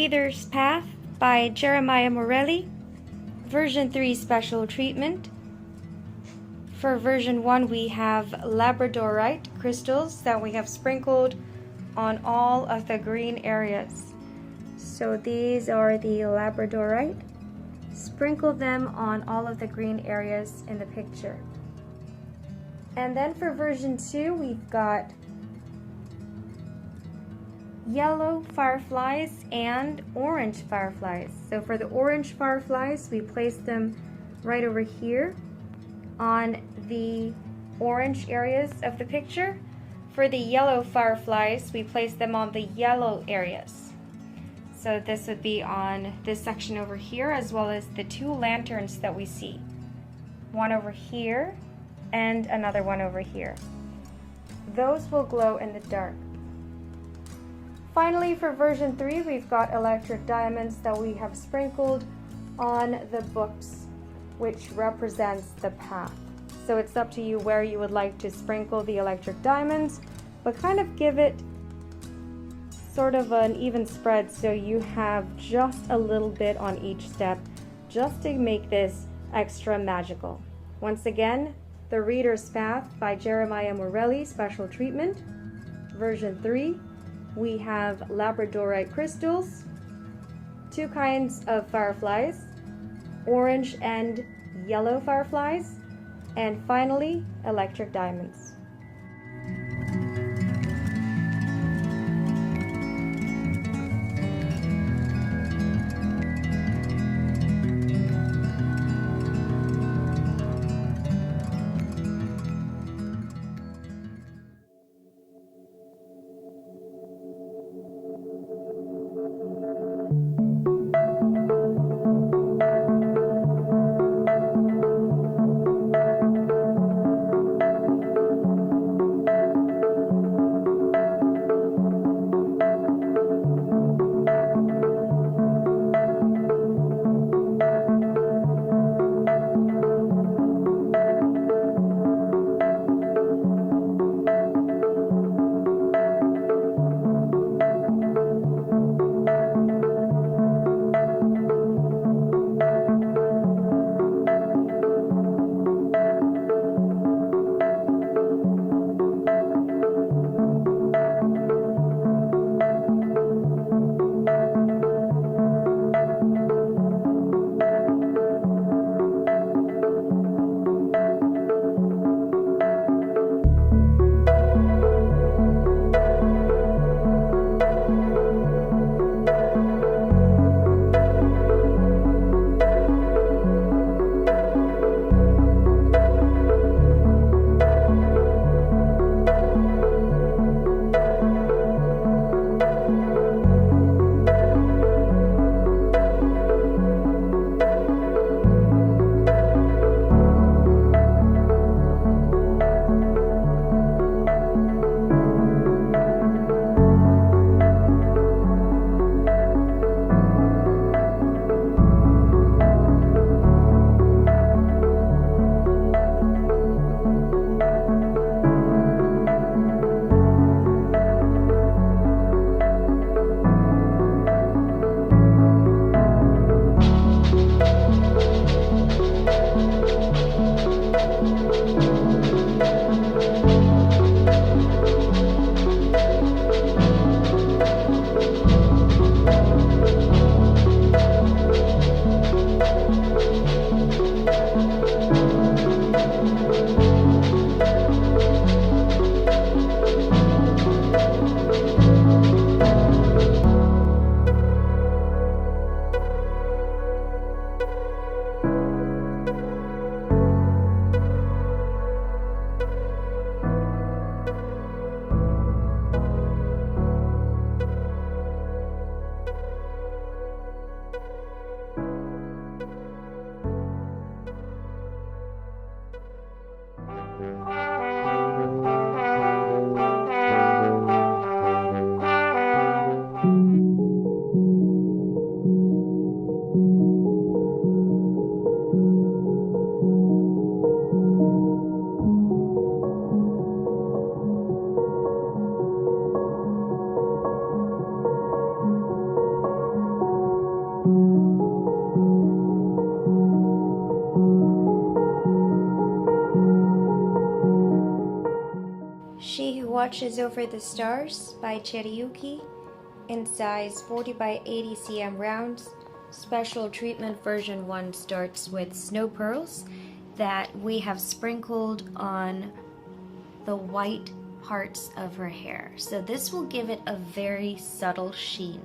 Reader's Path by Jeremiah Morelli, version 3 special treatment. For version 1 we have labradorite crystals that we have sprinkled on all of the green areas. So these are the labradorite. Sprinkle them on all of the green areas in the picture. And then for version 2 we've got yellow fireflies and orange fireflies. So for the orange fireflies, we place them right over here on the orange areas of the picture. For the yellow fireflies, we place them on the yellow areas. So this would be on this section over here, as well as the two lanterns that we see. One over here and another one over here. Those will glow in the dark. Finally, for version 3, we've got electric diamonds that we have sprinkled on the books, which represents the path. So it's up to you where you would like to sprinkle the electric diamonds, but kind of give it sort of an even spread so you have just a little bit on each step, just to make this extra magical. Once again, The Reader's Path by Jeremiah Morelli, special treatment, version 3. We have labradorite crystals, two kinds of fireflies, orange and yellow fireflies, and finally, electric diamonds. Watches Over the Stars by Cherryuki in size 40 by 80 cm rounds. Special treatment version 1 starts with snow pearls that we have sprinkled on the white parts of her hair. So this will give it a very subtle sheen.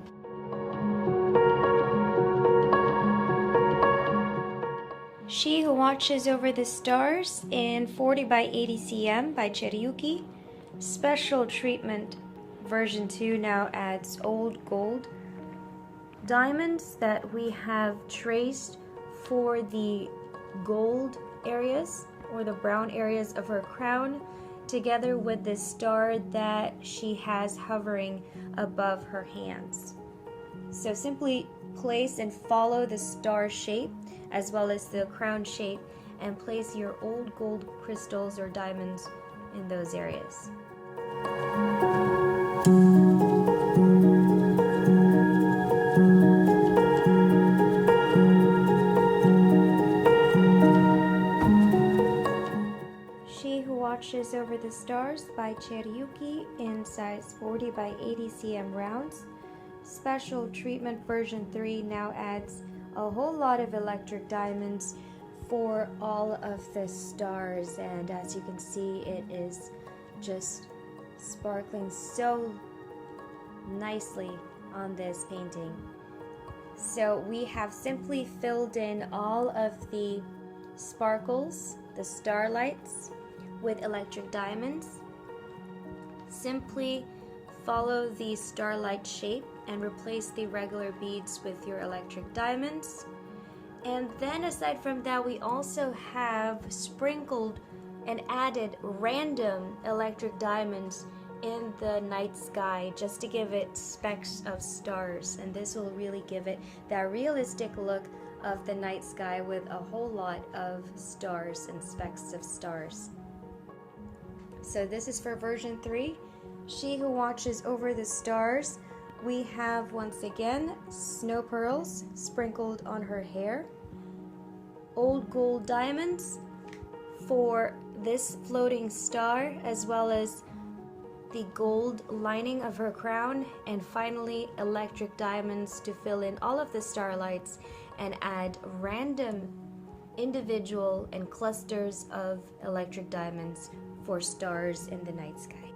She Who Watches Over the Stars in 40 by 80 cm by Cherryuki. Special treatment version 2 now adds old gold diamonds that we have traced for the gold areas or the brown areas of her crown, together with the star that she has hovering above her hands. So simply place and follow the star shape as well as the crown shape and place your old gold crystals or diamonds in those areas. She Who Watches Over the Stars by Cherryuki in size 40 by 80 cm rounds. Special treatment version 3 now adds a whole lot of electric diamonds for all of the stars, and as you can see, it is just sparkling so nicely on this painting. So we have simply filled in all of the sparkles, the starlights, with electric diamonds. Simply follow the starlight shape and replace the regular beads with your electric diamonds. And then aside from that, we also have sprinkled and added random electric diamonds in the night sky just to give it specks of stars, and this will really give it that realistic look of the night sky with a whole lot of stars and specks of stars. So this is for version 3. She Who Watches Over the Stars. We have once again snow pearls sprinkled on her hair, old gold diamonds for this floating star, as well as the gold lining of her crown, and finally electric diamonds to fill in all of the starlights and add random individual and clusters of electric diamonds for stars in the night sky.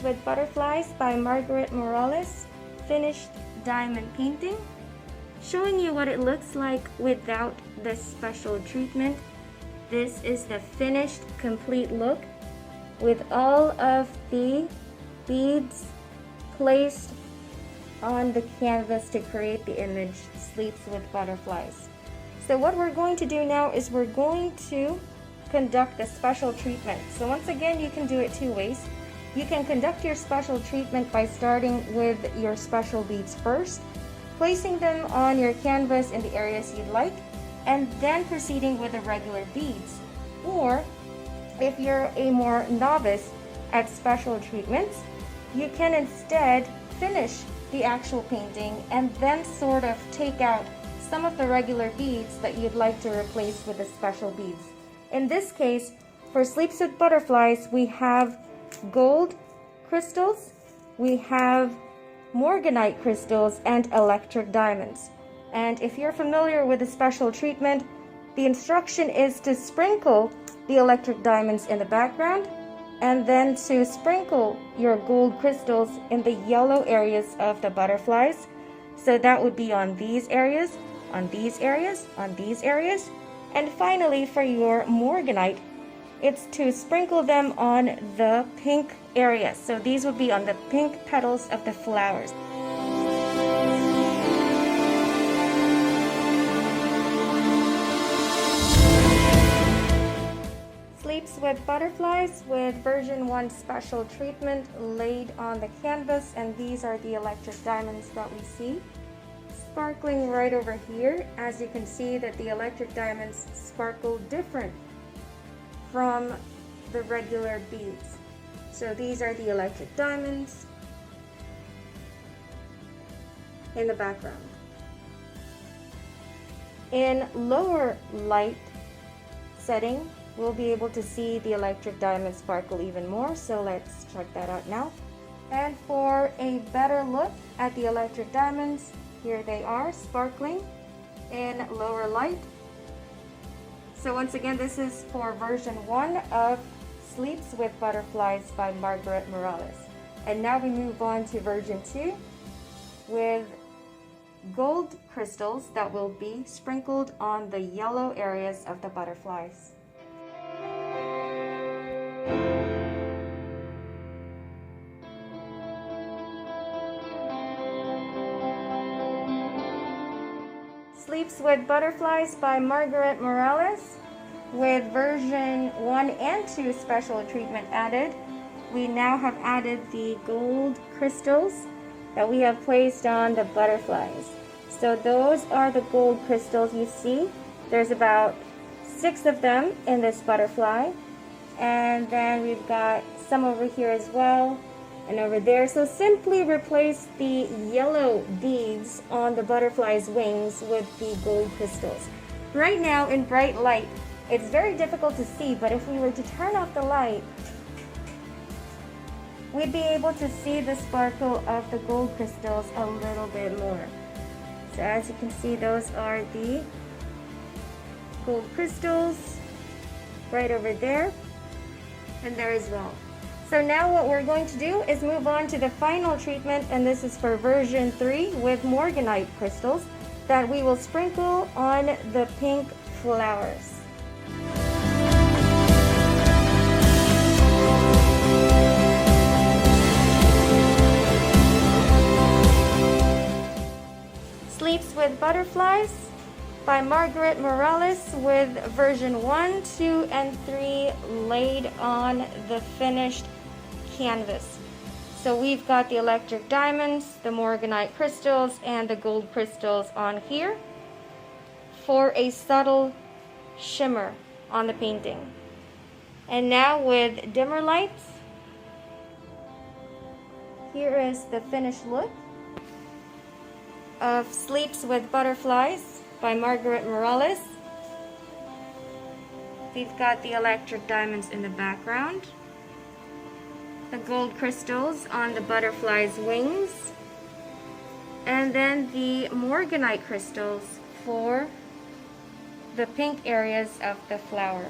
with Butterflies by Margaret Morales finished diamond painting, showing you what it looks like without this special treatment. This is the finished complete look with all of the beads placed on the canvas to create the image Sleeps with Butterflies. So what we're going to do now is we're going to conduct the special treatment. So once again, you can do it two ways. You can conduct your special treatment by starting with your special beads first, placing them on your canvas in the areas you'd like, and then proceeding with the regular beads. Or if you're a more novice at special treatments, you can instead finish the actual painting and then sort of take out some of the regular beads that you'd like to replace with the special beads. In this case, for Sleeps with Butterflies, we have gold crystals, we have morganite crystals, and electric diamonds. And if you're familiar with the special treatment, the instruction is to sprinkle the electric diamonds in the background and then to sprinkle your gold crystals in the yellow areas of the butterflies. So that would be on these areas, on these areas, on these areas. And finally, for your morganite, it's to sprinkle them on the pink areas. So these would be on the pink petals of the flowers. Sleeps with Butterflies with version 1 special treatment laid on the canvas, and these are the electric diamonds that we see sparkling right over here. As you can see that the electric diamonds sparkle different from the regular beads. So these are the electric diamonds in the background. In lower light setting, we'll be able to see the electric diamonds sparkle even more, so let's check that out now. And for a better look at the electric diamonds, here they are sparkling in lower light. So once again, this is for version 1 of Sleeps with Butterflies by Margaret Morales. And now we move on to version 2 with gold crystals that will be sprinkled on the yellow areas of the butterflies. Sleeps with Butterflies by Margaret Morales with version 1 and 2 special treatment added. We now have added the gold crystals that we have placed on the butterflies. So those are the gold crystals you see. There's about 6 of them in this butterfly. And then we've got some over here as well and over there. So simply replace the yellow beads on the butterfly's wings with the gold crystals. Right now in bright light, it's very difficult to see, but if we were to turn off the light, we'd be able to see the sparkle of the gold crystals a little bit more. So as you can see, those are the gold crystals right over there and there as well. So now what we're going to do is move on to the final treatment, and this is for version 3 with morganite crystals that we will sprinkle on the pink flowers. Sleeps with Butterflies by Margaret Morales with version 1, 2, and 3 laid on the finished canvas. So we've got the electric diamonds, the morganite crystals, and the gold crystals on here for a subtle shimmer on the painting. And now with dimmer lights, here is the finished look of Sleeps with Butterflies by Margaret Morales. We've got the electric diamonds in the background, the gold crystals on the butterfly's wings, and then the morganite crystals for the pink areas of the flowers.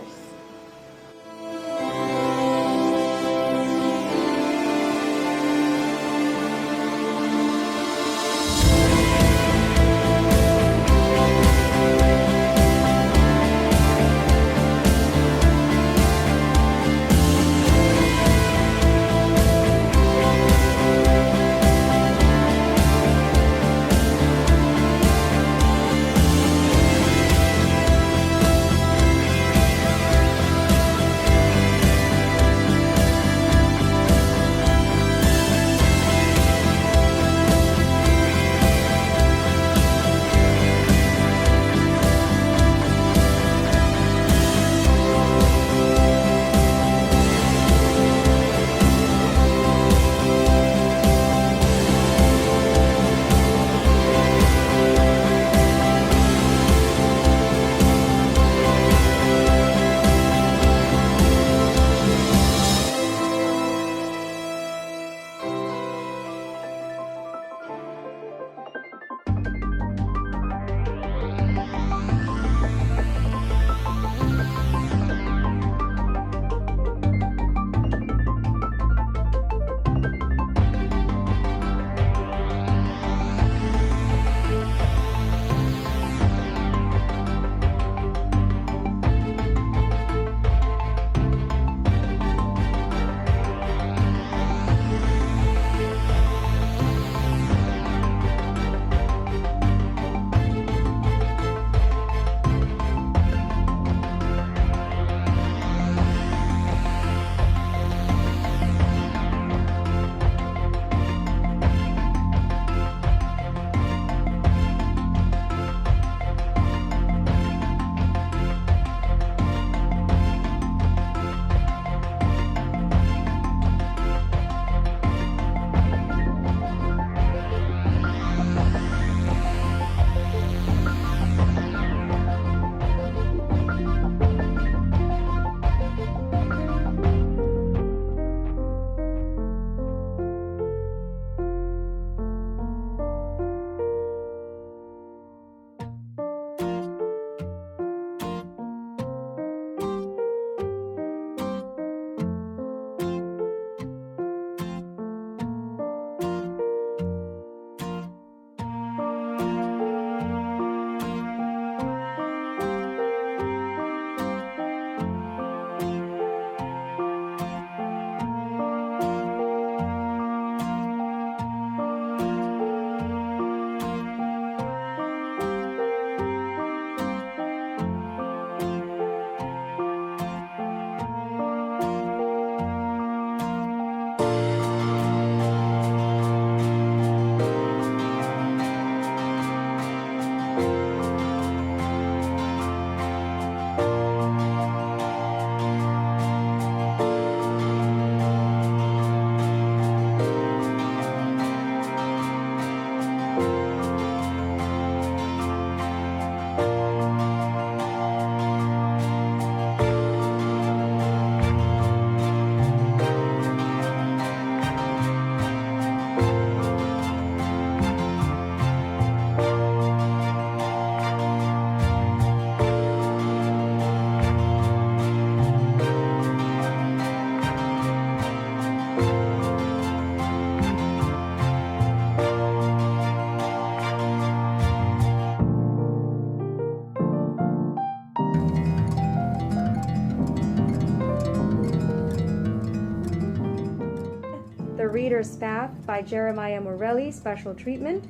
Fierce Path by JMor Special Treatment.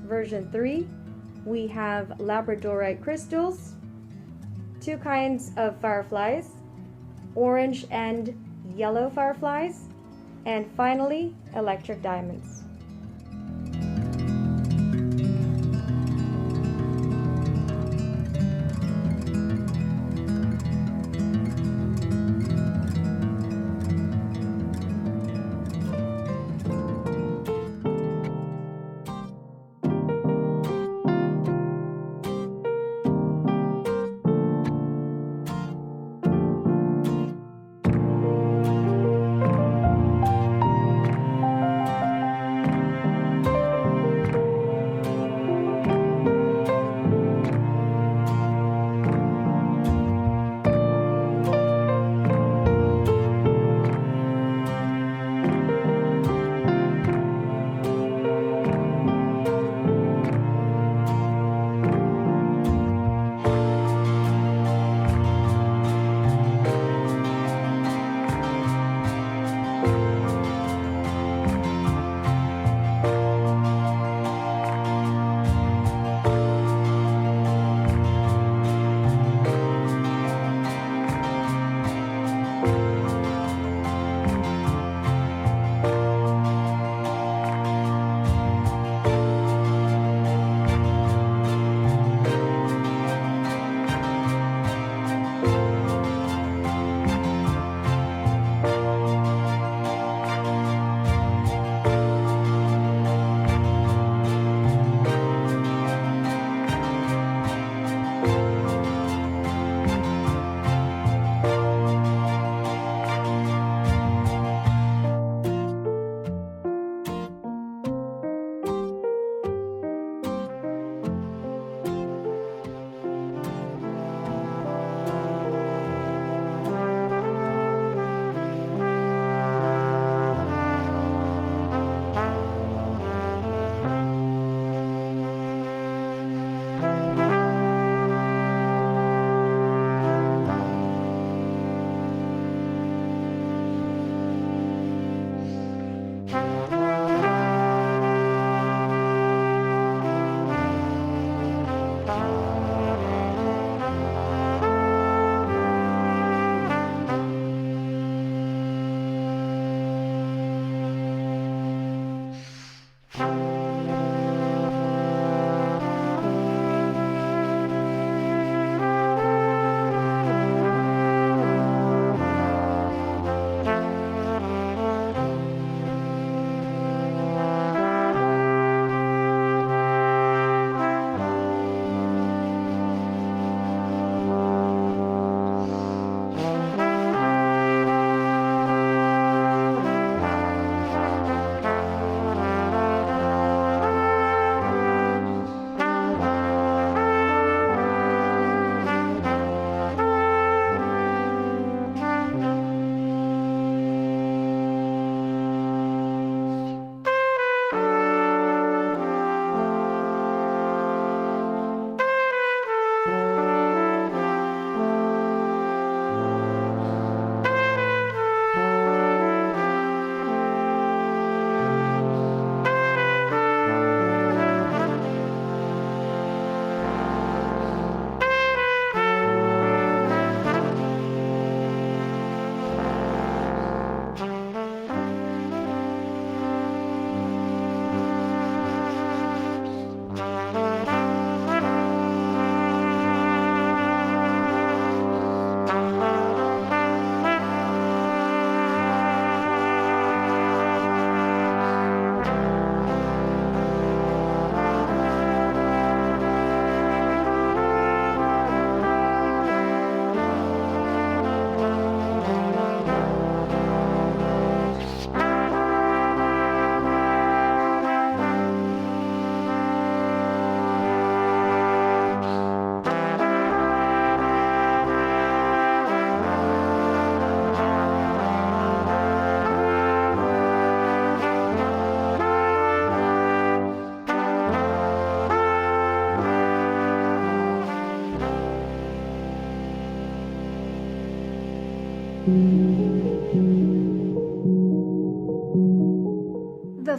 Version 3, we have labradorite crystals, 2 kinds of fireflies, orange and yellow fireflies, and finally, electric diamonds.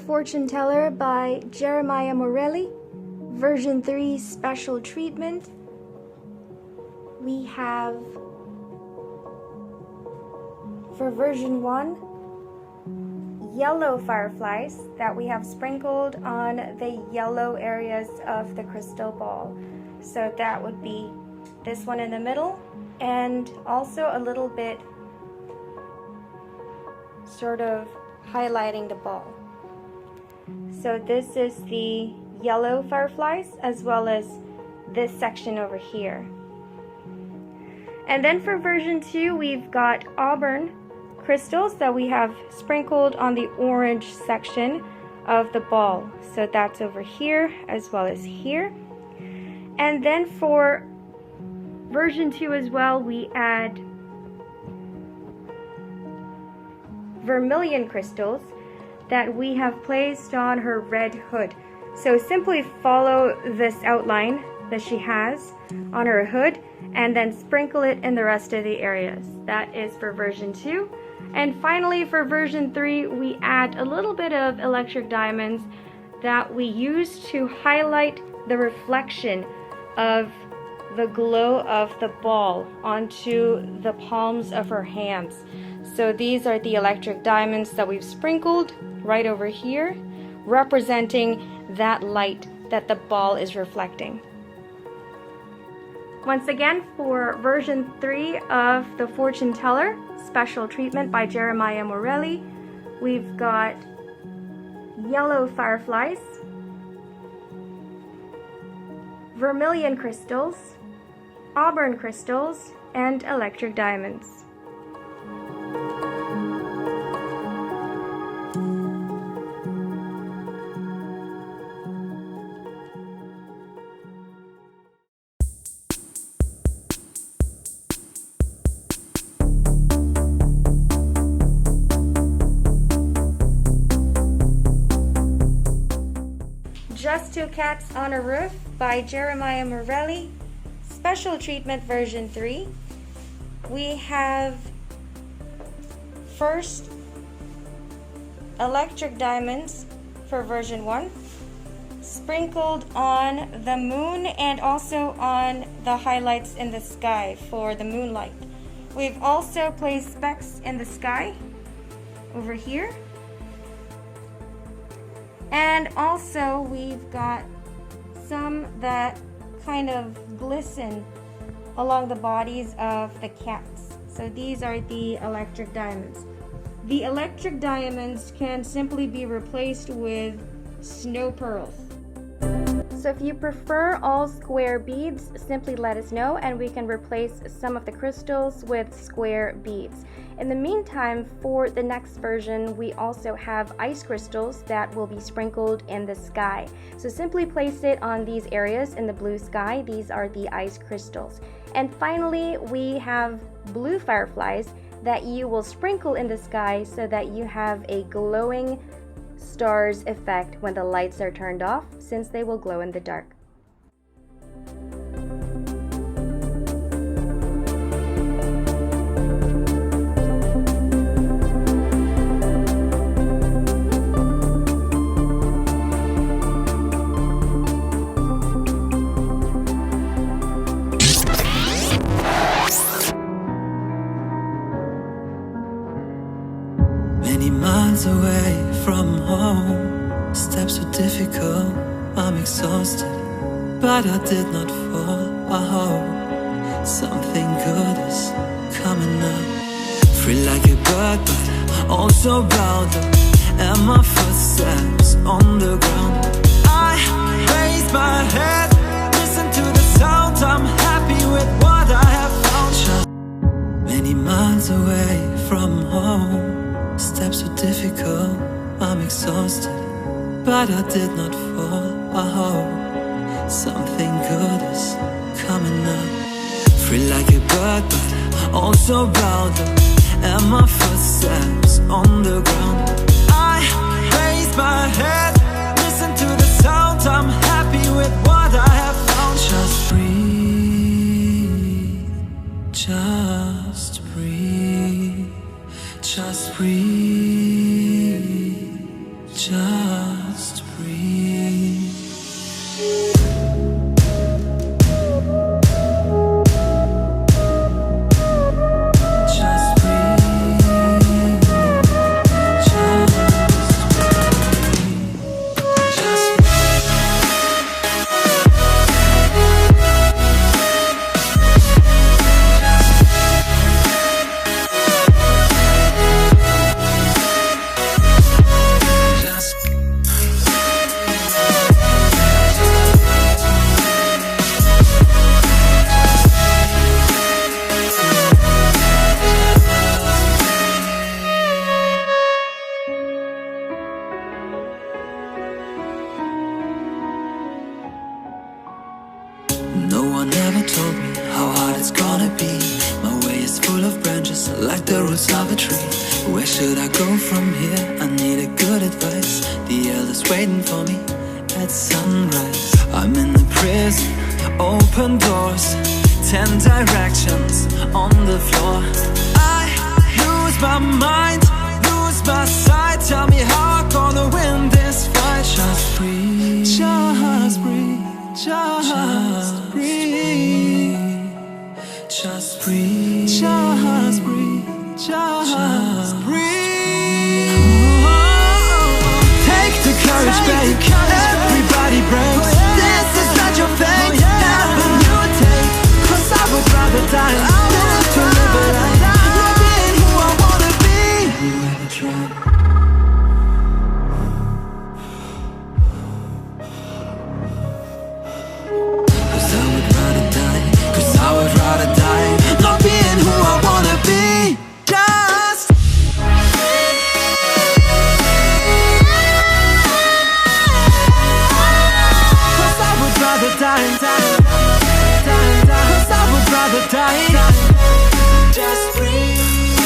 Fortune Teller by Jeremiah Morelli, version 3 special treatment. We have, for version 1, yellow fireflies that we have sprinkled on the yellow areas of the crystal ball. So that would be this one in the middle, and also a little bit sort of highlighting the ball. So this is the yellow fireflies as well as this section over here. And then for version 2, we've got auburn crystals that we have sprinkled on the orange section of the ball. So that's over here as well as here. And then for version 2 as well, we add vermilion crystals that we have placed on her red hood. So simply follow this outline that she has on her hood and then sprinkle it in the rest of the areas. That is for version 2. And finally for version 3, we add a little bit of electric diamonds that we use to highlight the reflection of the glow of the ball onto the palms of her hands. So these are the electric diamonds that we've sprinkled right over here, representing that light that the ball is reflecting. Once again, for version 3 of the Fortune Teller special treatment by Jeremiah Morelli, we've got yellow fireflies, vermilion crystals, auburn crystals, and electric diamonds. Just Two Cats on a Roof by Jeremiah Morelli, special treatment version 3. We have first electric diamonds for version 1, sprinkled on the moon and also on the highlights in the sky for the moonlight. We've also placed specks in the sky over here. And also we've got some that kind of glisten along the bodies of the cats. So these are the electric diamonds. The electric diamonds can simply be replaced with snow pearls. So if you prefer all square beads, simply let us know and we can replace some of the crystals with square beads. In the meantime, for the next version, we also have ice crystals that will be sprinkled in the sky. So simply place it on these areas in the blue sky. These are the ice crystals. And finally, we have blue fireflies that you will sprinkle in the sky so that you have a glowing stars effect when the lights are turned off, since they will glow in the dark. Many miles away from home, steps were difficult, I'm exhausted, but I did not fall. I hope something good is coming up. Free like a bird, but also bound up, and my footsteps on the ground. I raise my head, listen to the sound, I'm happy with what I have found. Many miles away from home, steps were difficult, I'm exhausted, but I did not fall. I hope something good is coming up. Free like a bird, but also bound up, and my footsteps on the ground. I raise my head, listen to the sound, I'm happy with what I have found. Just breathe, just breathe, just breathe, just it's gonna be. My way is full of branches, like the roots of a tree. Where should I go from here? I need a good advice. The elder's waiting for me at sunrise. I'm in the prison, open doors, 10 directions on the floor. I lose my mind, lose my sight. Tell me how I'm gonna win this fight. Just breathe, just breathe, just breathe, just breathe, just breathe, just breathe. Take the courage, babe. Everybody breaks. This is not your fate. Have a new take. 'Cause I would rather die than to live a life not being who I wanna be. Have you ever tried? 'Cause I would rather die. 'Cause I would rather die not being who I wanna be. Just rather die, cause I would rather die. Just breathe.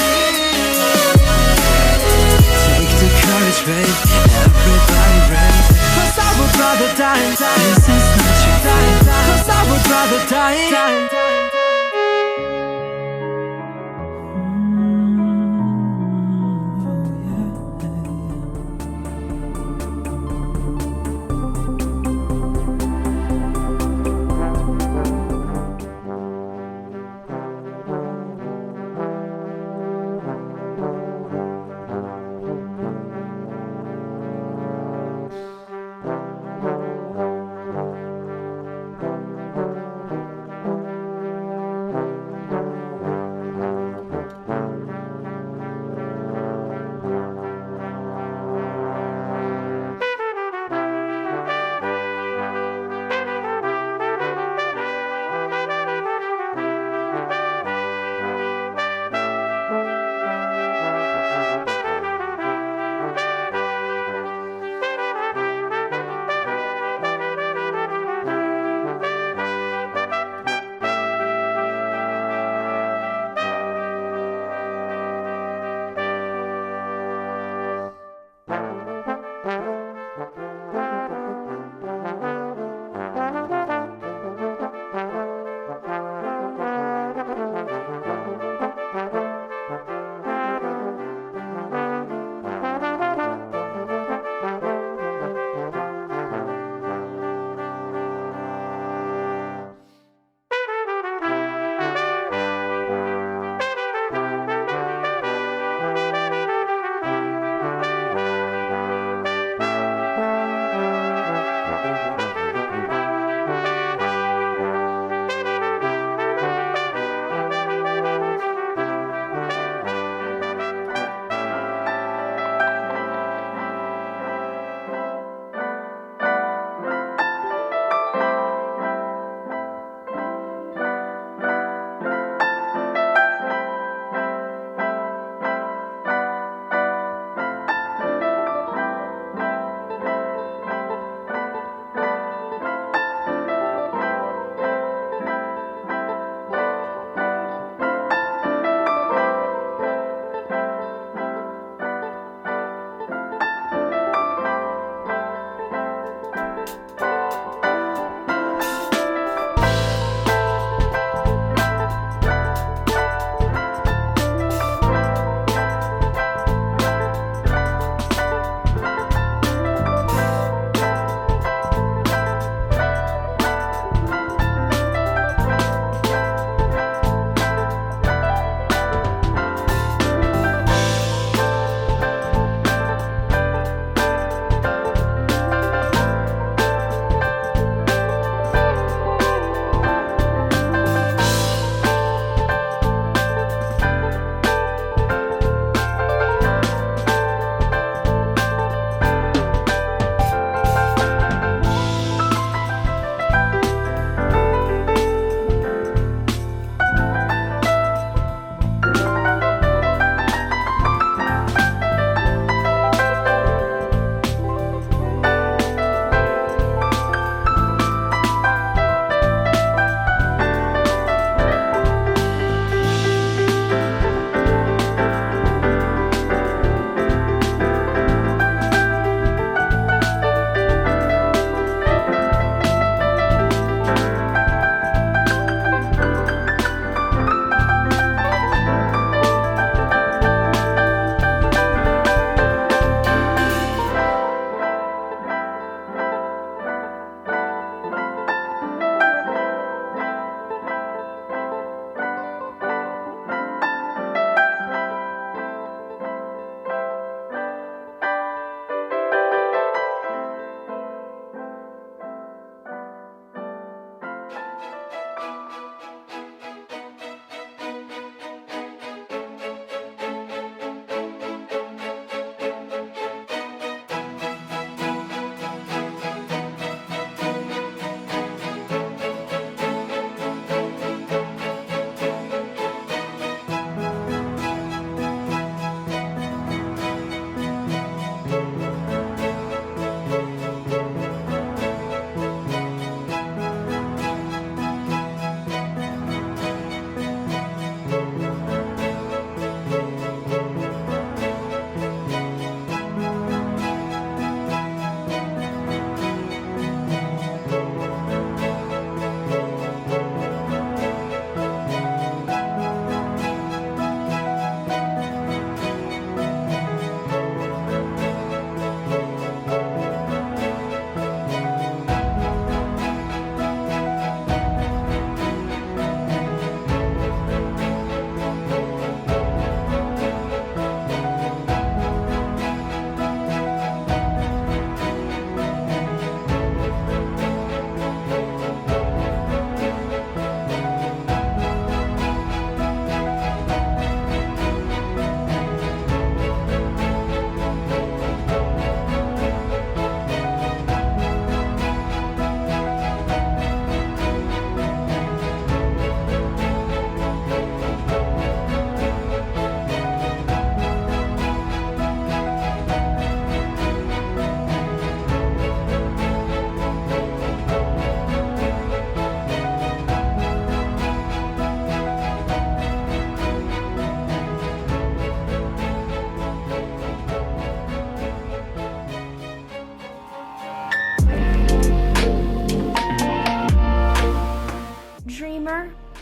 Take the courage, babe. Everybody brave. 'Cause I would rather die. This is not your time. 'Cause I would rather die.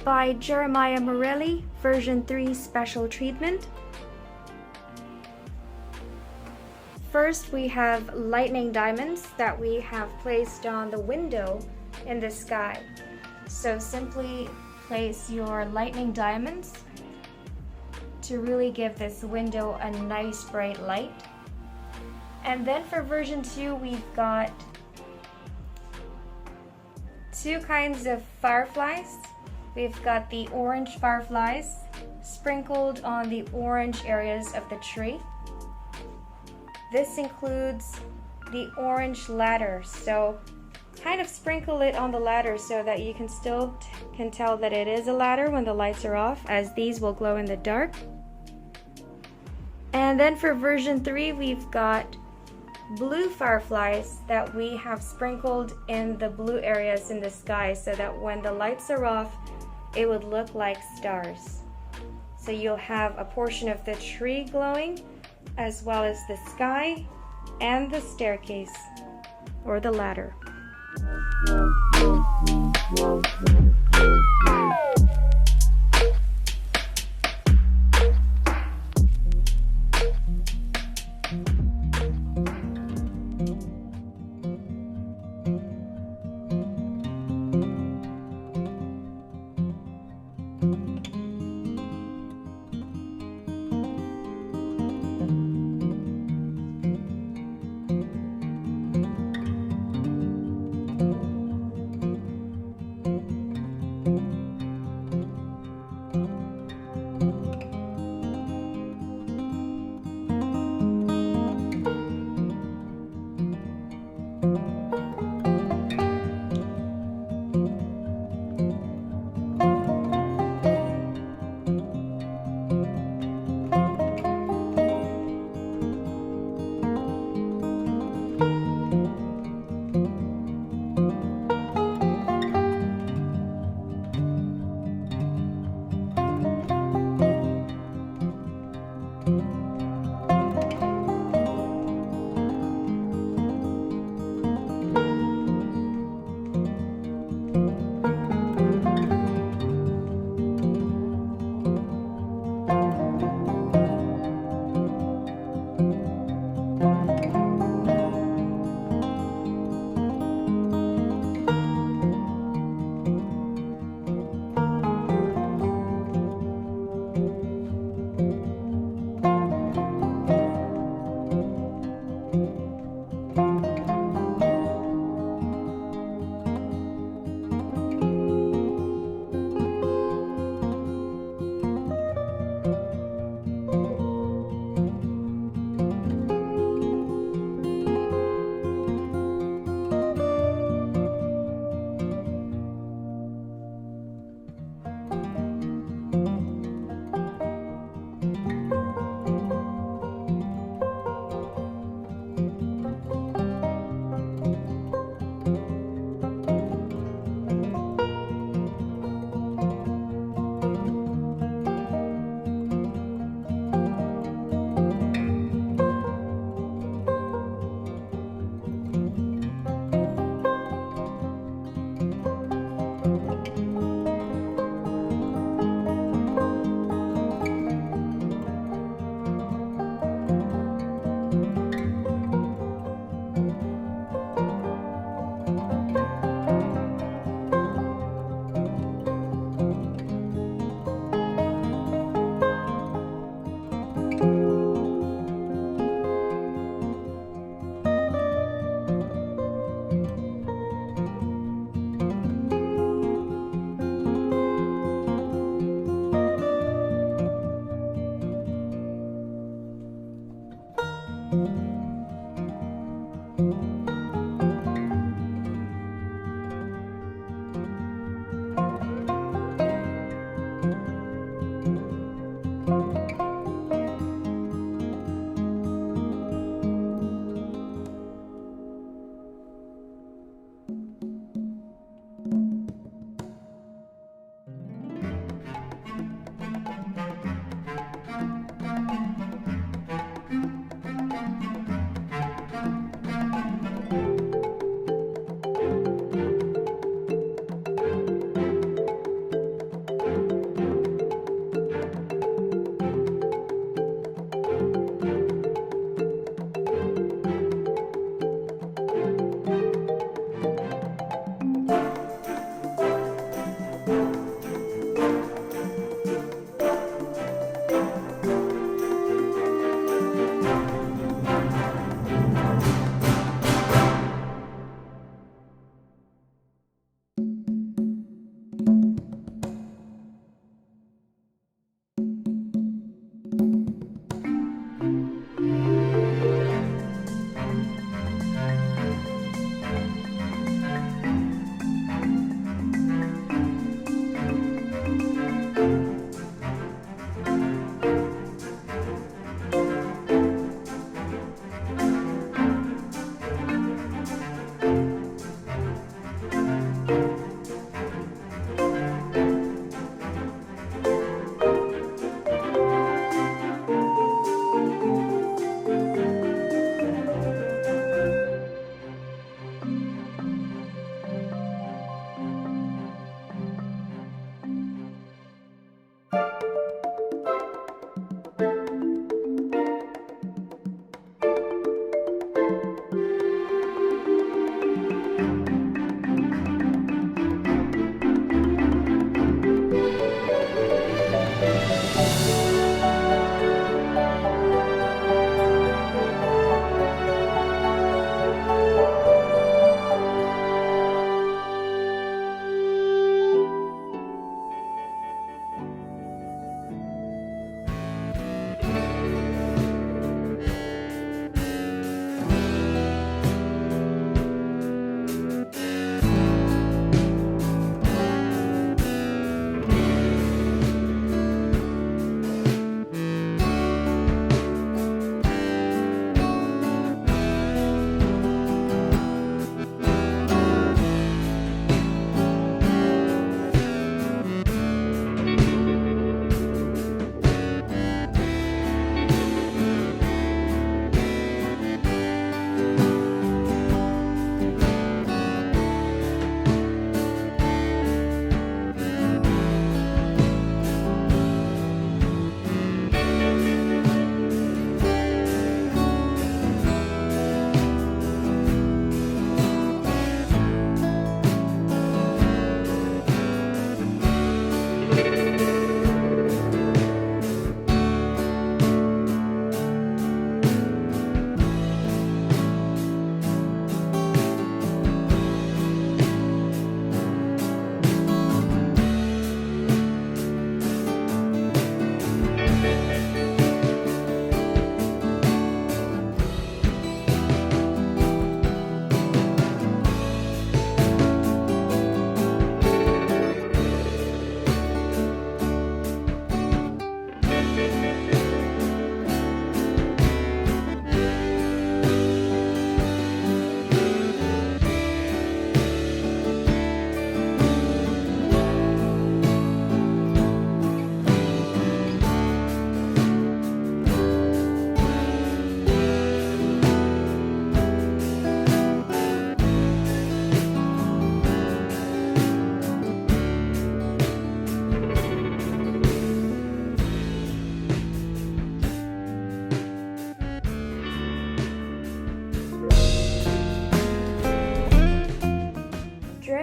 by JMor version 3 special treatment. First, we have lightning diamonds that we have placed on the window in the sky. So simply place your lightning diamonds to really give this window a nice bright light. And then for version 2, we've got two kinds of fireflies. We've got the orange fireflies sprinkled on the orange areas of the tree. This includes the orange ladder, so kind of sprinkle it on the ladder so that you can still tell that it is a ladder when the lights are off, as these will glow in the dark. And then for version 3, we've got blue fireflies that we have sprinkled in the blue areas in the sky so that when the lights are off, it would look like stars. So you'll have a portion of the tree glowing, as well as the sky and the staircase or the ladder.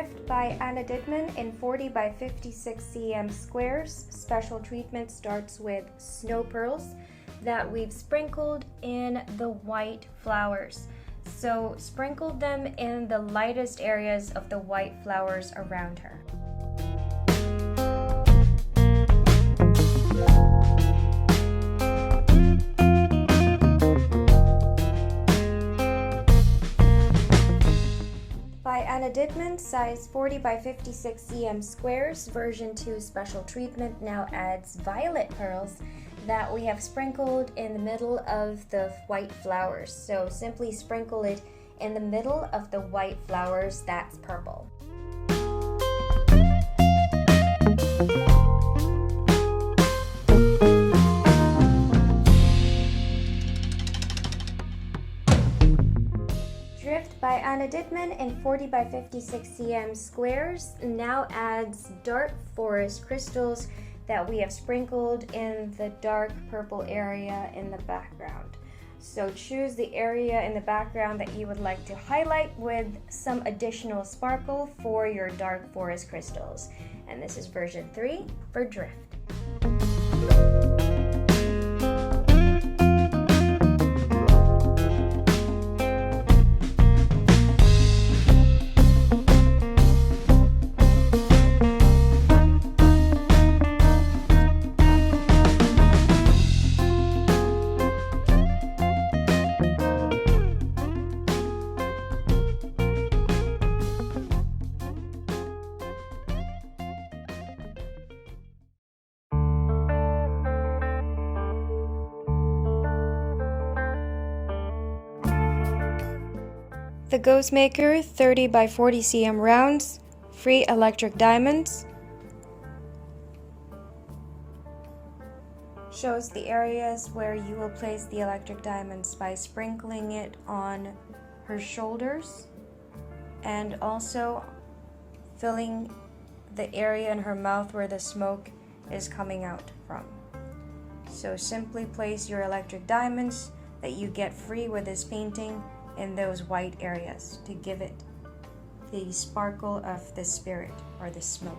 Drift by Anna Dittman in 40 by 56 cm squares. Special treatment starts with snow pearls that we've sprinkled in the white flowers. So sprinkle them in the lightest areas of the white flowers around her. By Anna Dittman, size 40 by 56 cm squares, version 2 special treatment now adds violet pearls that we have sprinkled in the middle of the white flowers. So simply sprinkle it in the middle of the white flowers that's purple. Drift by Anna Dittman in 40 by 56 cm squares now adds dark forest crystals that we have sprinkled in the dark purple area in the background. So choose the area in the background that you would like to highlight with some additional sparkle for your dark forest crystals. And this is version 3 for Drift. The Ghost Maker 30 by 40 cm rounds, free electric diamonds. Shows the areas where you will place the electric diamonds by sprinkling it on her shoulders and also filling the area in her mouth where the smoke is coming out from. So simply place your electric diamonds that you get free with this painting in those white areas to give it the sparkle of the spirit or the smoke.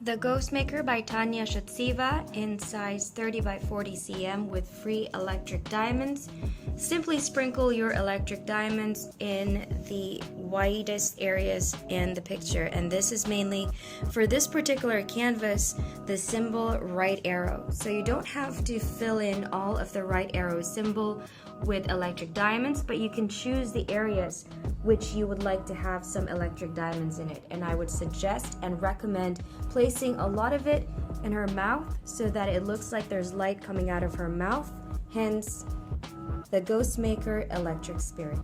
The Ghost Maker by Tanya Shatsiva in size 30 by 40 cm with free electric diamonds. Simply sprinkle your electric diamonds in the widest areas in the picture, and this is mainly for this particular canvas the symbol right arrow. So you don't have to fill in all of the right arrow symbol with electric diamonds, but you can choose the areas which you would like to have some electric diamonds in it. And I would suggest and recommend placing a lot of it in her mouth so that it looks like there's light coming out of her mouth, hence the Ghost Maker Electric Spirit.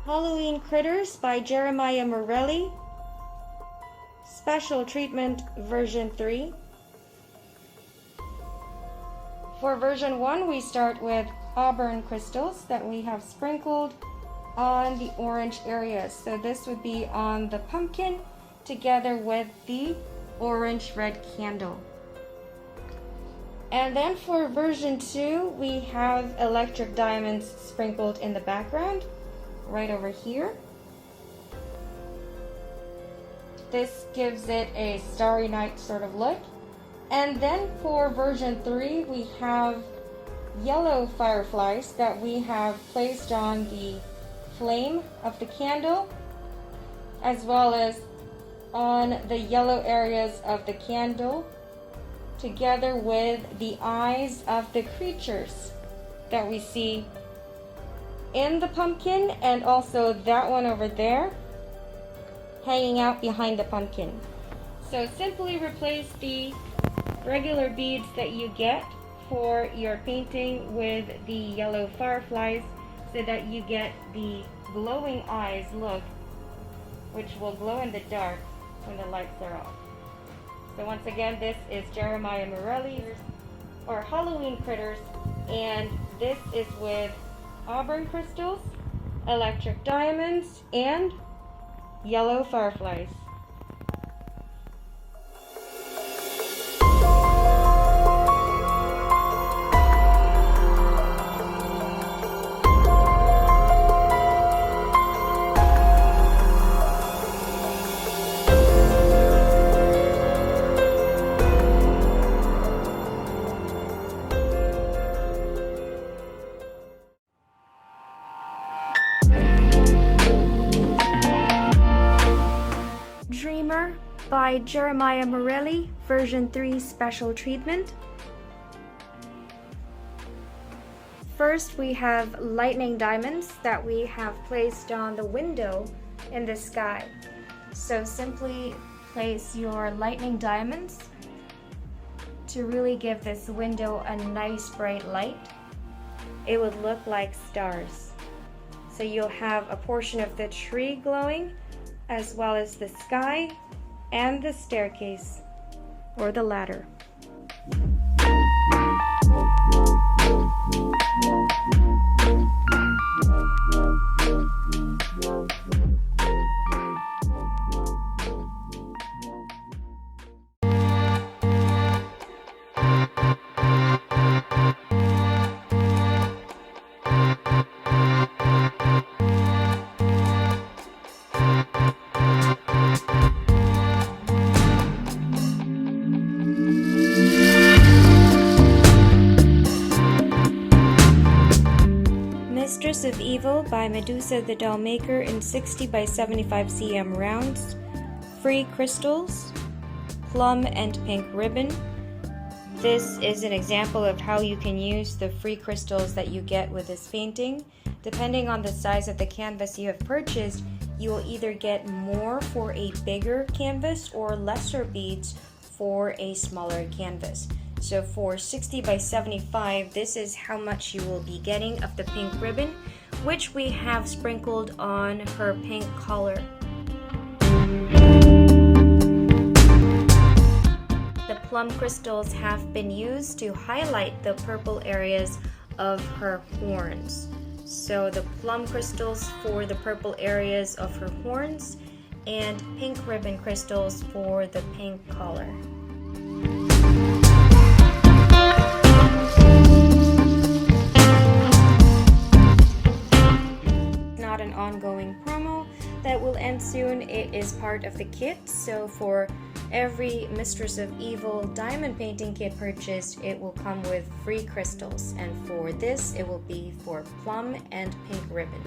Halloween Critters by Jeremiah Morelli, Special Treatment version 3. For version 1, we start with auburn crystals that we have sprinkled on the orange areas. So this would be on the pumpkin together with the orange red candle. And then for version 2, we have electric diamonds sprinkled in the background, right over here. This gives it a starry night sort of look. And then for version 3, we have yellow fireflies that we have placed on the flame of the candle, as well as on the yellow areas of the candle together with the eyes of the creatures that we see in the pumpkin, and also that one over there hanging out behind the pumpkin. So simply replace the regular beads that you get for your painting with the yellow fireflies so that you get the glowing eyes look, which will glow in the dark when the lights are off. So once again, this is Jeremiah Morelli's or Halloween Critters, and this is with auburn crystals, electric diamonds, and yellow fireflies. JMor by Jeremiah Morelli, version 3 special treatment. First, we have lightning diamonds that we have placed on the window in the sky. So simply place your lightning diamonds to really give this window a nice bright light. It would look like stars. So you'll have a portion of the tree glowing, as well as the sky and the staircase or the ladder. Mistress of Evil by Medusa the Doll Maker in 60 by 75 cm rounds, free crystals, plum and pink ribbon. This is an example of how you can use the free crystals that you get with this painting. Depending on the size of the canvas you have purchased, you will either get more for a bigger canvas or lesser beads for a smaller canvas. So for 60 by 75, this is how much you will be getting of the pink ribbon, which we have sprinkled on her pink collar. The plum crystals have been used to highlight the purple areas of her horns. So the plum crystals for the purple areas of her horns, and pink ribbon crystals for the pink collar. Not an ongoing promo that will end soon. It is part of the kit, so for every Mistress of Evil diamond painting kit purchased, it will come with free crystals, and for this it will be for plum and pink ribbon.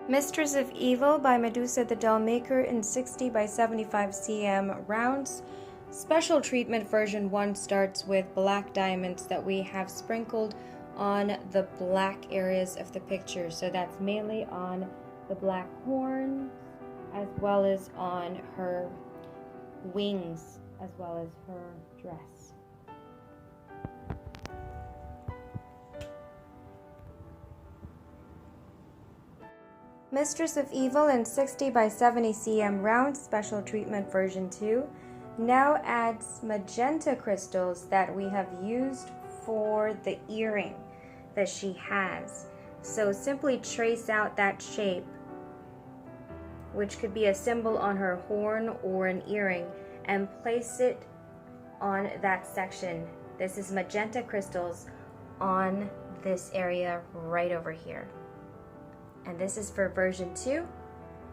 Mistress of Evil by Medusa the Doll Maker in 60 by 75 cm rounds. Special treatment version 1 starts with black diamonds that we have sprinkled on the black areas of the picture. So that's mainly on the black horn, as well as on her wings, as well as her dress. Mistress of Evil in 60 by 70 cm round, special treatment version 2, now adds magenta crystals that we have used for the earring that she has. So simply trace out that shape, which could be a symbol on her horn or an earring, and place it on that section. This is magenta crystals on this area right over here. And this is for version 2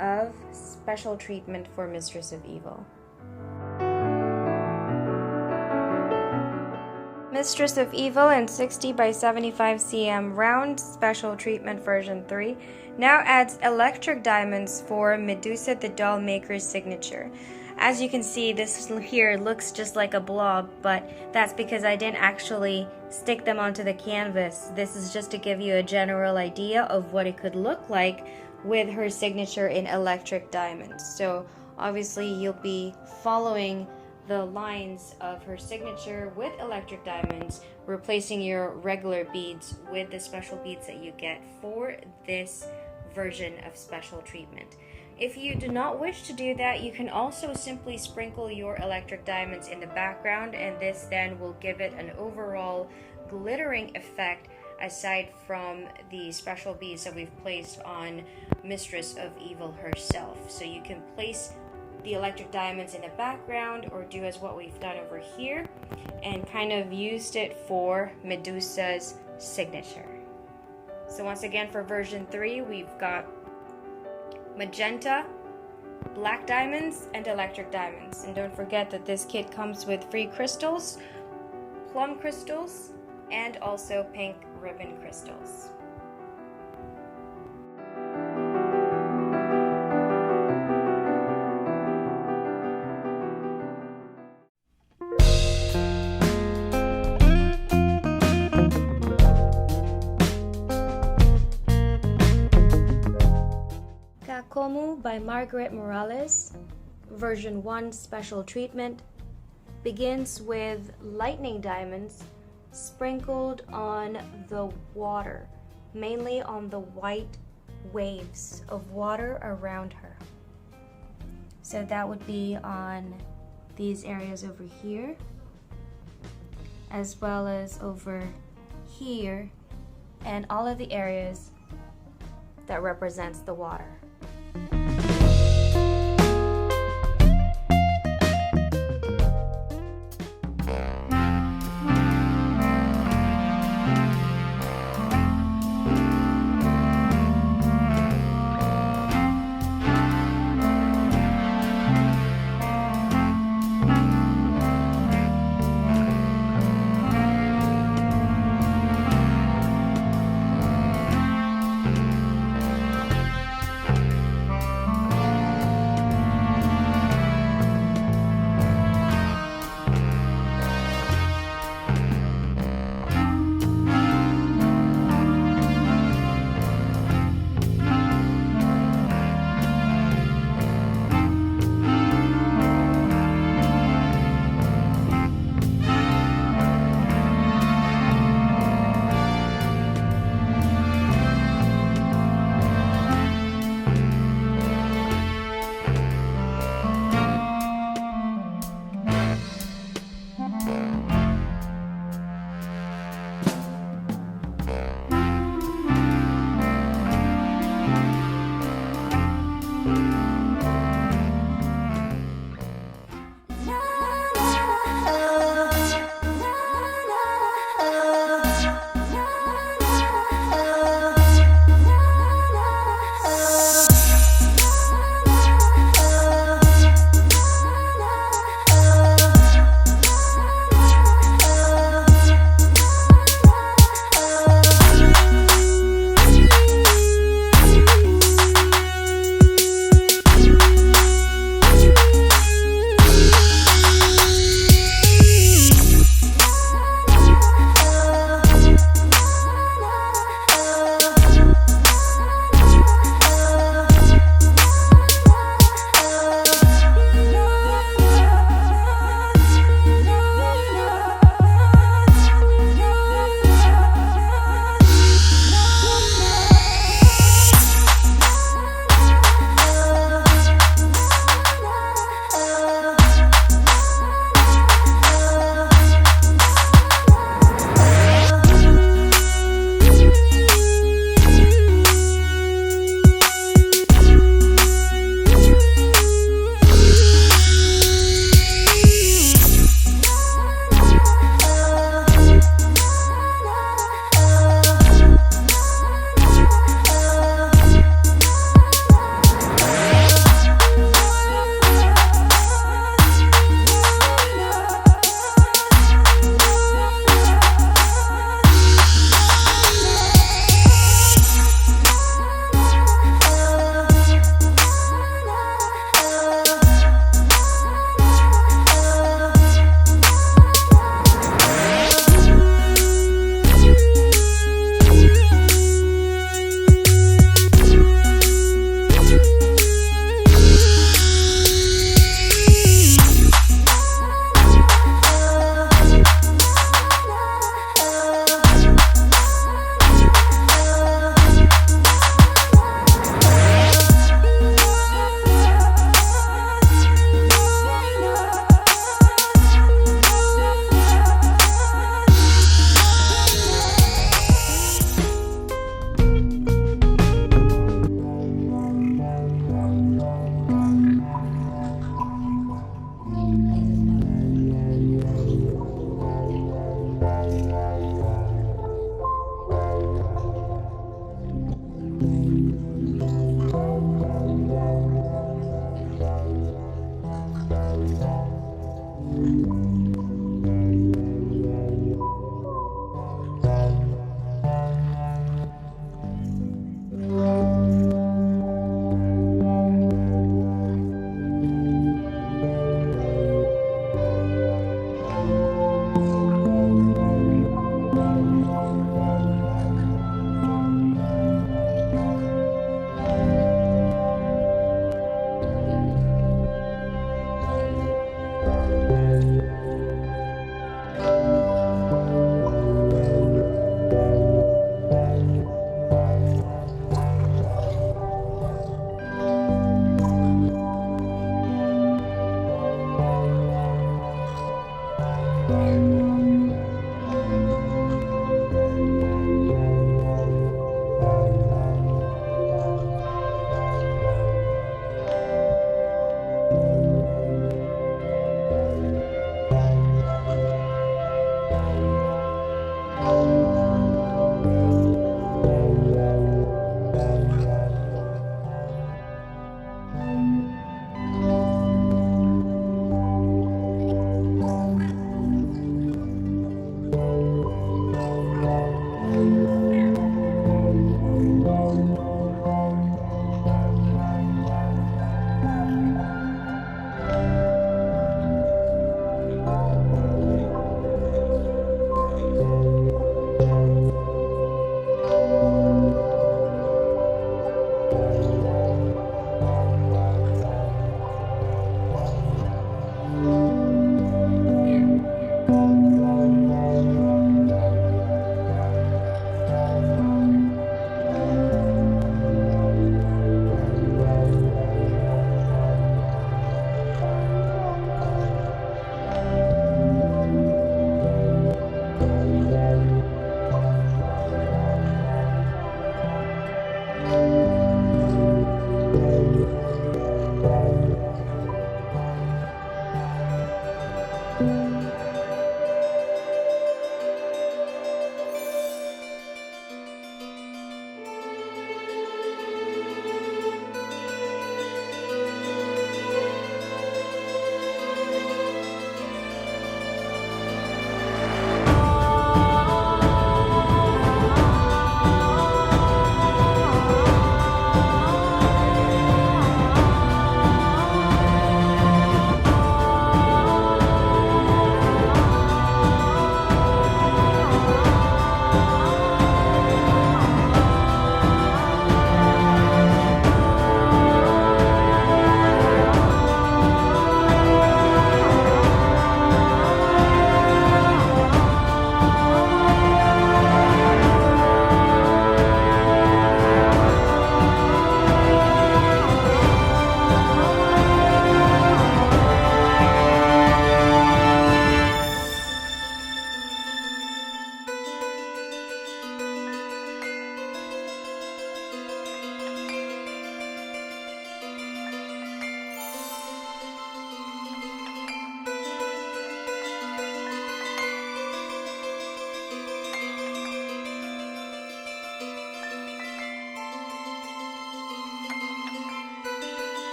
of Special Treatment for Mistress of Evil. Mistress of Evil in 60 by 75 cm round Special Treatment version 3 now adds electric diamonds for Medusa the doll maker's signature. As you can see, this here looks just like a blob, but that's because I didn't actually stick them onto the canvas. This is just to give you a general idea of what it could look like with her signature in electric diamonds. So obviously you'll be following the lines of her signature with electric diamonds, replacing your regular beads with the special beads that you get for this version of Special Treatment. If you do not wish to do that, you can also simply sprinkle your electric diamonds in the background, and this then will give it an overall glittering effect aside from the special beads that we've placed on Mistress of Evil herself. So you can place the electric diamonds in the background, or do as what we've done over here and kind of used it for Medusa's signature. So once again, for version 3, we've got magenta, black diamonds, and electric diamonds. And don't forget that this kit comes with free crystals, plum crystals, and also pink ribbon crystals. Como by Margaret Morales, version 1 Special Treatment, begins with lightning diamonds sprinkled on the water, mainly on the white waves of water around her. So that would be on these areas over here, as well as over here, and all of the areas that represents the water.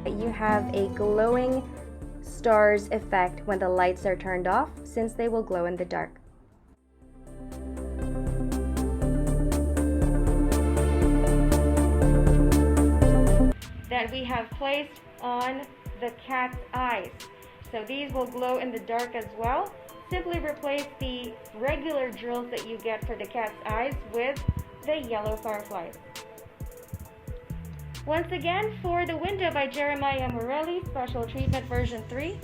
You have a glowing stars effect when the lights are turned off, since they will glow in the dark. That we have placed on the cat's eyes. So these will glow in the dark as well. Simply replace the regular drills that you get for the cat's eyes with the yellow fireflies. Once again, for the window by Jeremiah Morelli, Special Treatment version 3,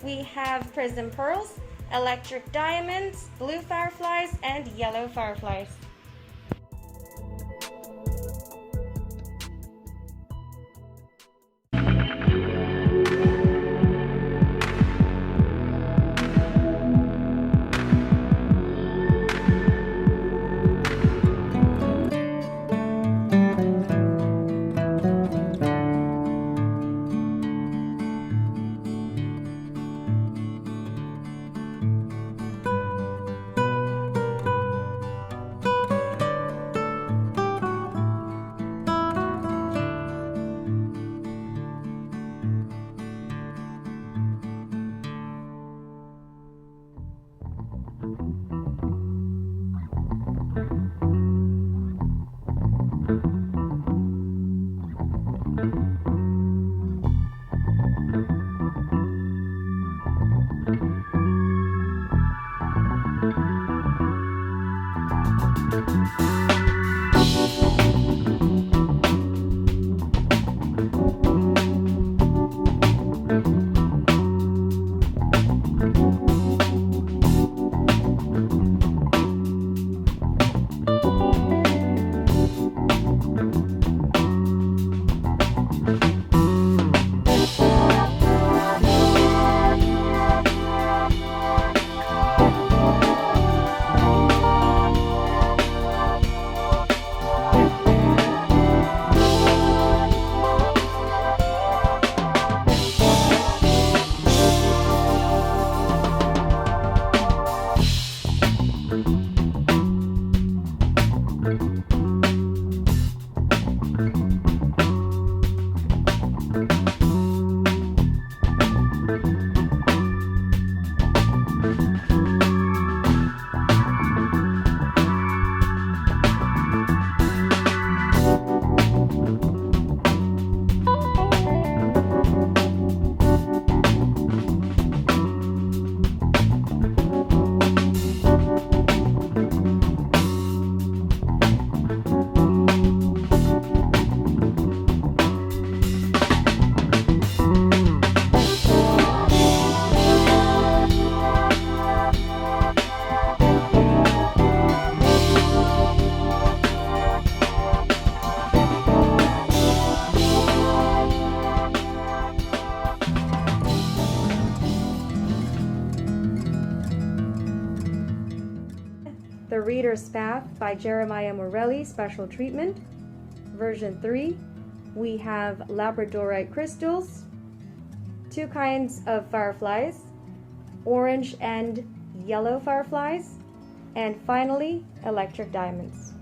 we have prism pearls, electric diamonds, blue fireflies, and yellow fireflies. The Reader's Path by Jeremiah Morelli, Special Treatment, version 3. We have labradorite crystals, 2 kinds of fireflies, orange and yellow fireflies, and finally, electric diamonds.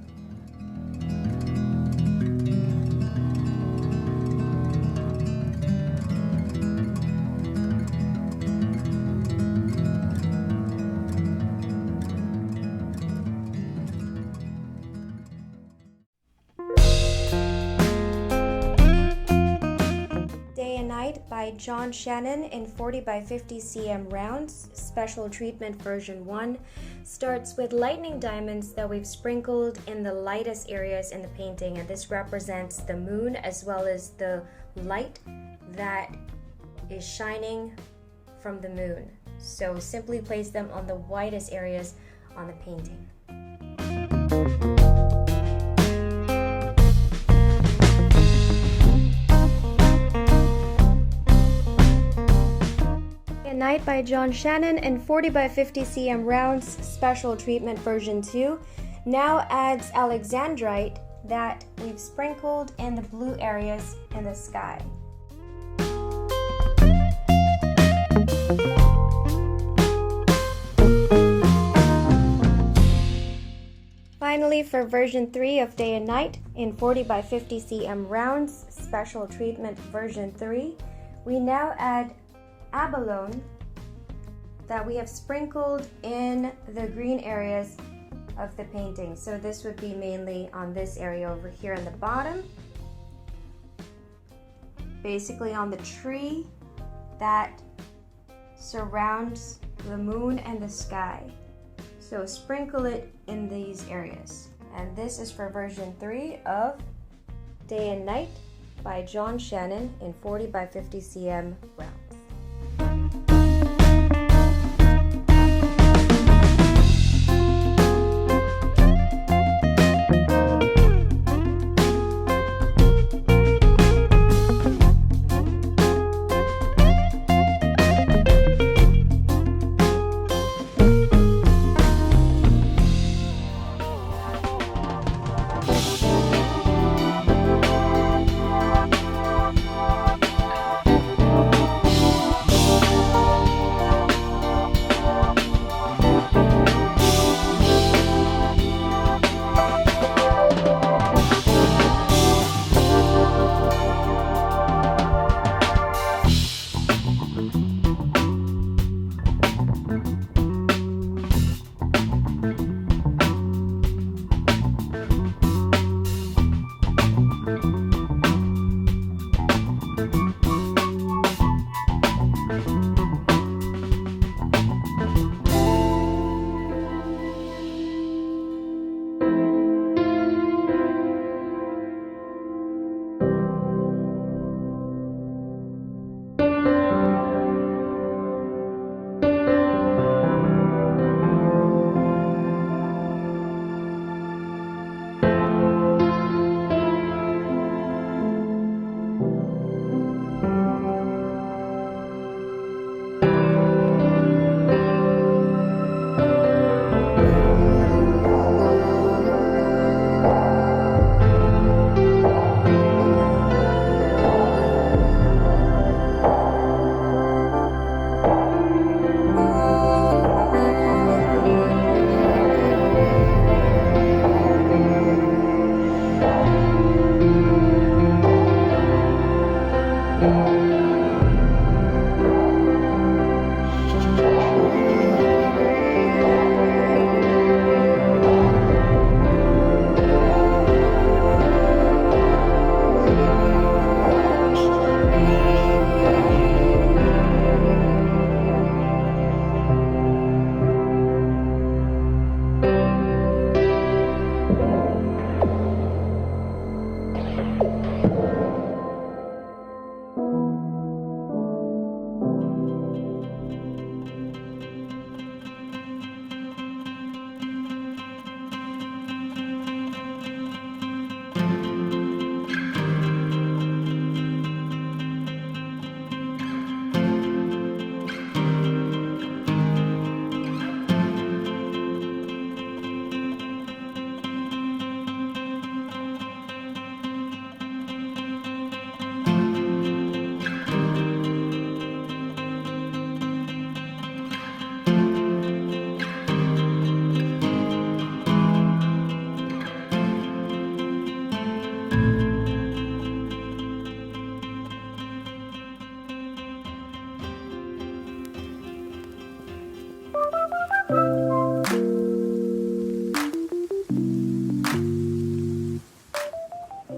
By John Shannon in 40 by 50 cm rounds, Special Treatment version 1, starts with lightning diamonds that we've sprinkled in the lightest areas in the painting, and this represents the moon as well as the light that is shining from the moon. So simply place them on the whitest areas on the painting. Night by John Shannon in 40 by 50 cm rounds, special treatment version 2, now adds alexandrite that we've sprinkled in the blue areas in the sky. Finally, for version 3 of Day and Night in 40 by 50 cm rounds, special treatment version 3, we now add abalone that we have sprinkled in the green areas of the painting. So this would be mainly on this area over here in the bottom, basically on the tree that surrounds the moon and the sky. So sprinkle it in these areas. And this is for version 3 of Day and Night by John Shannon in 40 by 50 cm rounds.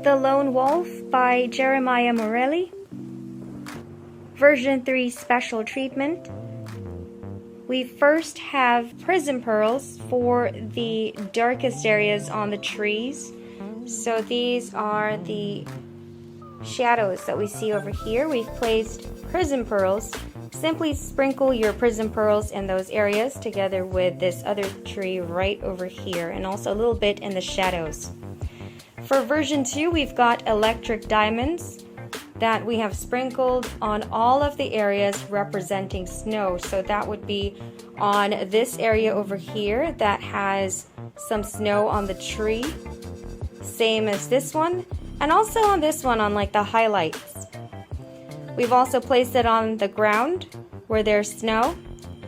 The Lone Wolf by JMor, version 3 special treatment. We first have prism pearls for the darkest areas on the trees. So these are the shadows that we see over here. We've placed prism pearls. Simply sprinkle your prism pearls in those areas together with this other tree right over here, and also a little bit in the shadows. For version 2, we've got electric diamonds that we have sprinkled on all of the areas representing snow. So that would be on this area over here that has some snow on the tree, same as this one, and also on this one on like the highlights. We've also placed it on the ground where there's snow,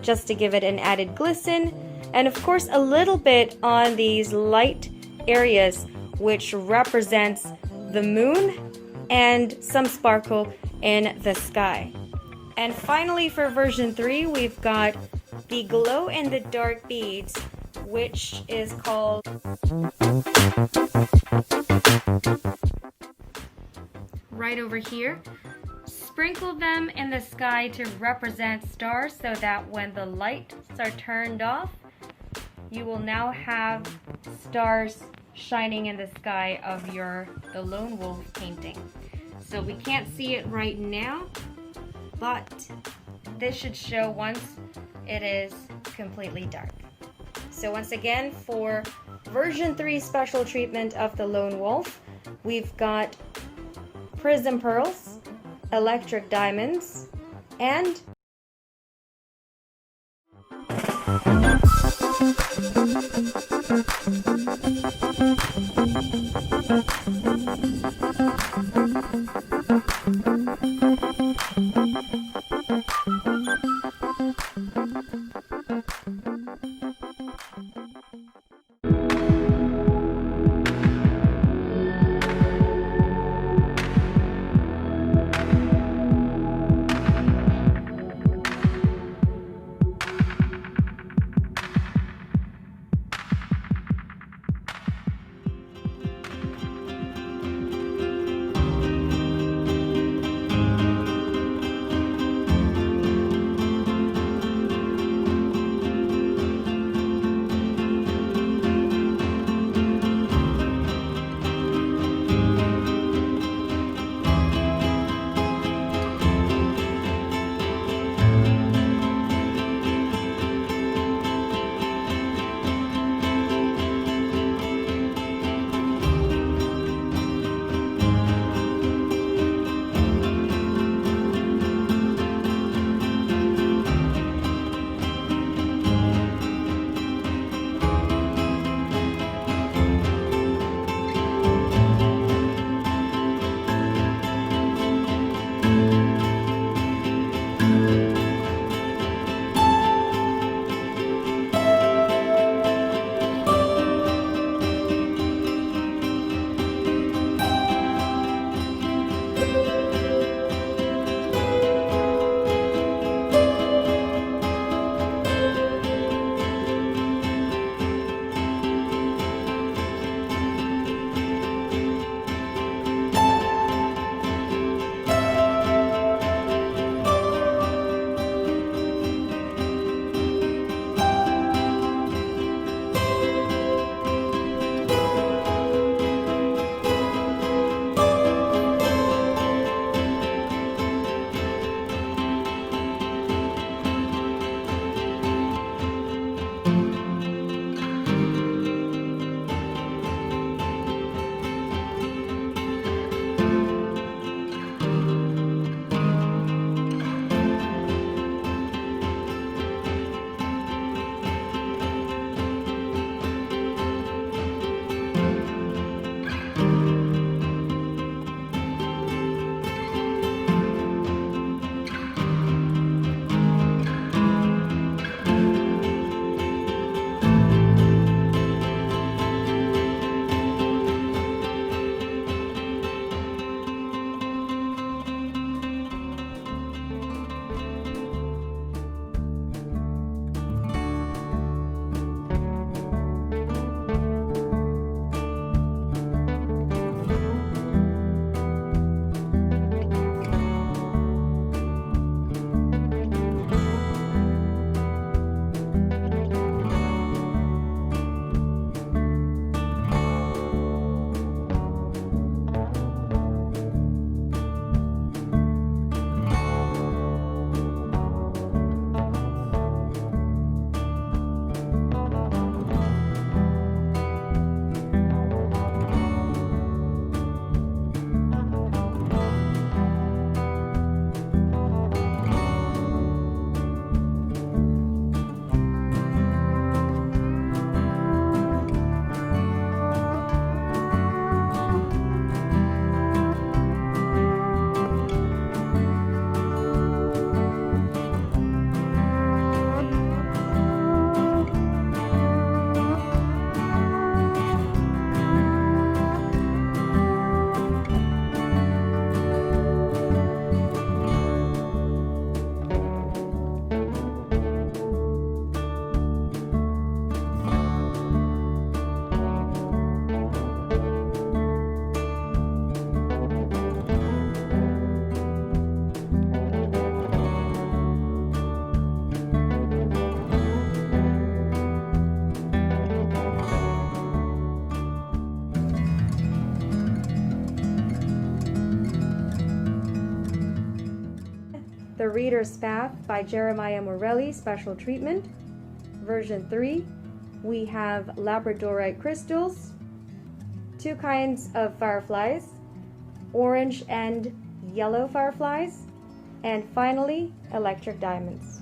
just to give it an added glisten, and of course a little bit on these light areas which represents the moon and some sparkle in the sky. And finally, for version 3, we've got the glow in the dark beads, which is called right over here. Sprinkle them in the sky to represent stars so that when the lights are turned off, you will now have stars shining in the sky of the lone wolf painting. So we can't see it right now, but this should show once it is completely dark. So once again, for version 3 special treatment of the lone wolf, we've got prism pearls, electric diamonds, and The Reader's Path by Jeremiah Morelli, Special Treatment. Version 3, we have labradorite crystals, 2 kinds of fireflies, orange and yellow fireflies, and finally, electric diamonds.